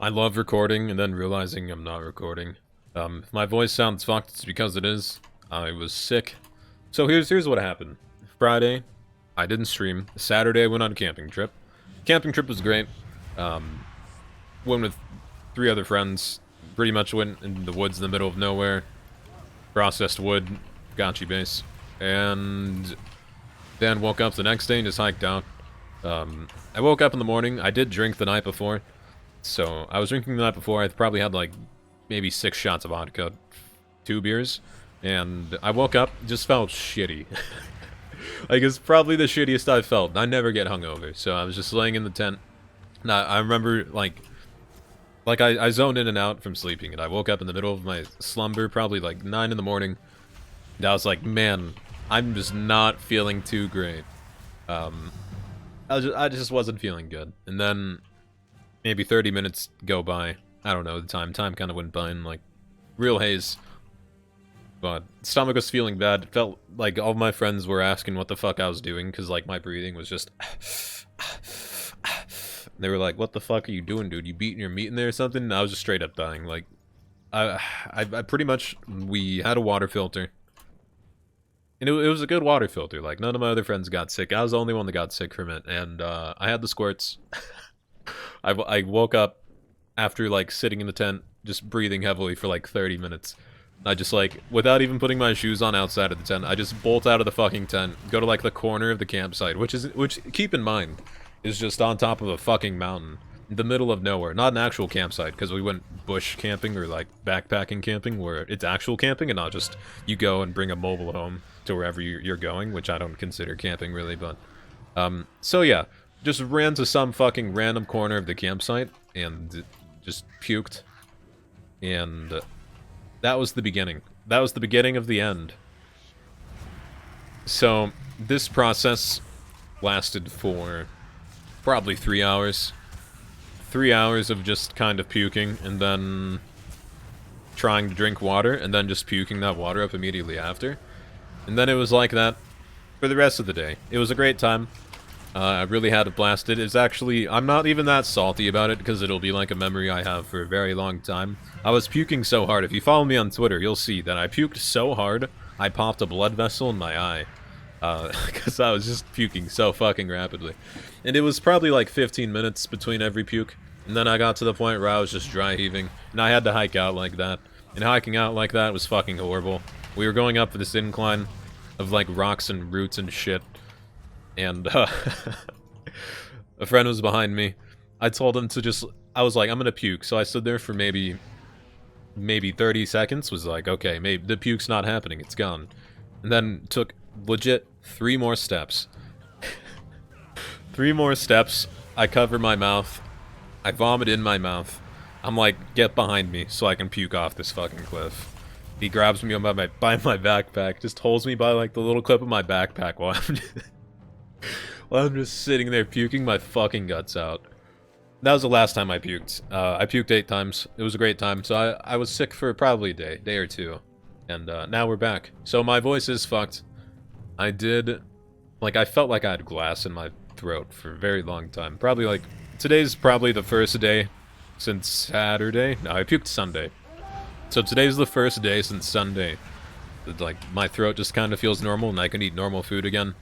I love recording and then realizing I'm not recording. If my voice sounds fucked, it's because it is. I was sick. So here's what happened. Friday, I didn't stream. Saturday, I went on a camping trip. Camping trip was great. Went with 3 other friends. Pretty much went in the woods in the middle of nowhere. Processed wood, gotchi base. And then woke up the next day and just hiked out. I woke up in the morning. I did drink the night before. So, I was drinking the night before. I probably had like maybe 6 shots of vodka, 2 beers, and I woke up, just felt shitty. Like, it's probably the shittiest I've felt. I never get hungover, so I was just laying in the tent. Now, I remember, I zoned in and out from sleeping, and I woke up in the middle of my slumber, probably like 9 in the morning, and I was like, man, I'm just not feeling too great. I just wasn't feeling good. And then maybe 30 minutes go by. I don't know the time. Time kind of went by in, like, real haze. But stomach was feeling bad. It felt like all my friends were asking what the fuck I was doing, because, like, my breathing was just... They were like, what the fuck are you doing, dude? You beating your meat in there or something? And I was just straight up dying. Like, I pretty much... We had a water filter. And it was a good water filter. Like, none of my other friends got sick. I was the only one that got sick from it. And, I had the squirts. I woke up after, like, sitting in the tent, just breathing heavily for, like, 30 minutes. I just, like, without even putting my shoes on outside of the tent, I just bolt out of the fucking tent, go to, like, the corner of the campsite, which, keep in mind, is just on top of a fucking mountain, in the middle of nowhere. Not an actual campsite, because we went bush camping, or, like, backpacking camping, where it's actual camping, and not just, you go and bring a mobile home to wherever you're going, which I don't consider camping, really, but, so yeah. Just ran to some fucking random corner of the campsite and just puked. And that was the beginning. That was the beginning of the end. So this process lasted for probably 3 hours. 3 hours of just kind of puking and then trying to drink water and then just puking that water up immediately after. And then it was like that for the rest of the day. It was a great time. I really had it blasted. It's actually... I'm not even that salty about it, because it'll be like a memory I have for a very long time. I was puking so hard. If you follow me on Twitter, you'll see that I puked so hard, I popped a blood vessel in my eye. Because I was just puking so fucking rapidly. And it was probably like 15 minutes between every puke. And then I got to the point where I was just dry heaving. And I had to hike out like that. And hiking out like that was fucking horrible. We were going up this incline of like rocks and roots and shit. And, a friend was behind me. I told him to just... I was like, I'm gonna puke. So I stood there for maybe 30 seconds. Was like, okay, maybe the puke's not happening. It's gone. And then took legit 3 more steps. 3 more steps. I cover my mouth. I vomit in my mouth. I'm like, get behind me so I can puke off this fucking cliff. He grabs me by my backpack. Just holds me by, like, the little clip of my backpack while I'm just sitting there puking my fucking guts out. That was the last time I puked. I puked 8 times. It was a great time. So I was sick for probably a day or two. And now we're back. So my voice is fucked. I felt like I had glass in my throat for a very long time. Probably like, today's probably the first day since Saturday. No, I puked Sunday. So today's the first day since Sunday that, like, my throat just kind of feels normal and I can eat normal food again.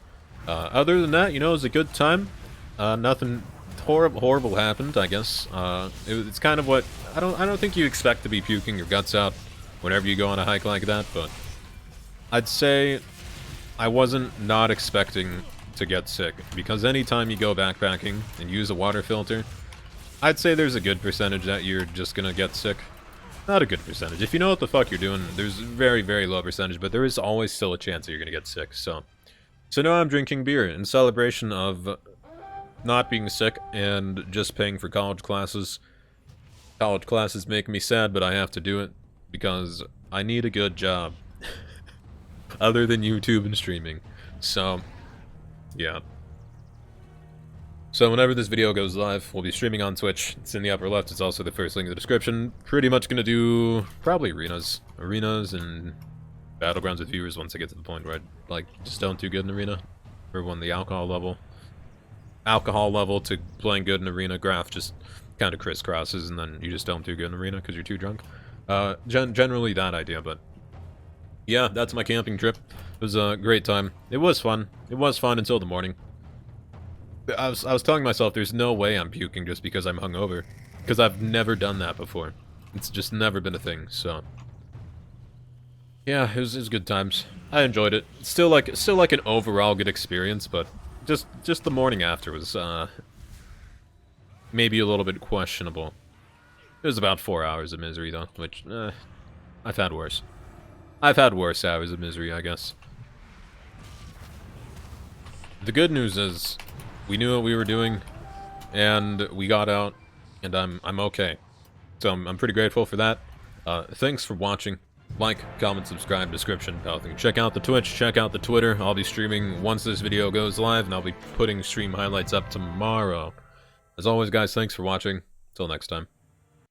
Other than that, you know, it was a good time. Nothing horrible happened, I guess. It's kind of what... I don't think you expect to be puking your guts out whenever you go on a hike like that, but... I'd say I wasn't not expecting to get sick, because anytime you go backpacking and use a water filter, I'd say there's a good percentage that you're just gonna get sick. Not a good percentage. If you know what the fuck you're doing, there's a very, very low percentage, but there is always still a chance that you're gonna get sick, so... So now I'm drinking beer in celebration of not being sick and just paying for college classes. College classes make me sad, but I have to do it because I need a good job. Other than YouTube and streaming. So, yeah. So whenever this video goes live, we'll be streaming on Twitch. It's in the upper left. It's also the first link in the description. Pretty much gonna do probably arenas. Arenas and... Battlegrounds with viewers once I get to the point where I, like, just don't do good in arena. Or when the alcohol level to playing good in arena graph just kind of crisscrosses, and then you just don't do good in arena because you're too drunk. Generally that idea, but yeah, that's my camping trip. It was a great time. It was fun. It was fun until the morning. I was telling myself there's no way I'm puking just because I'm hungover, because I've never done that before. It's just never been a thing, so yeah, it was good times. I enjoyed it. Still like an overall good experience, but just the morning after was maybe a little bit questionable. It was about 4 hours of misery though, which I've had worse. I've had worse hours of misery, I guess. The good news is we knew what we were doing, and we got out, and I'm okay. So I'm pretty grateful for that. Thanks for watching. Like, comment, subscribe, description, everything. Check out the Twitch, check out the Twitter. I'll be streaming once this video goes live, and I'll be putting stream highlights up tomorrow. As always, guys, thanks for watching. Till next time.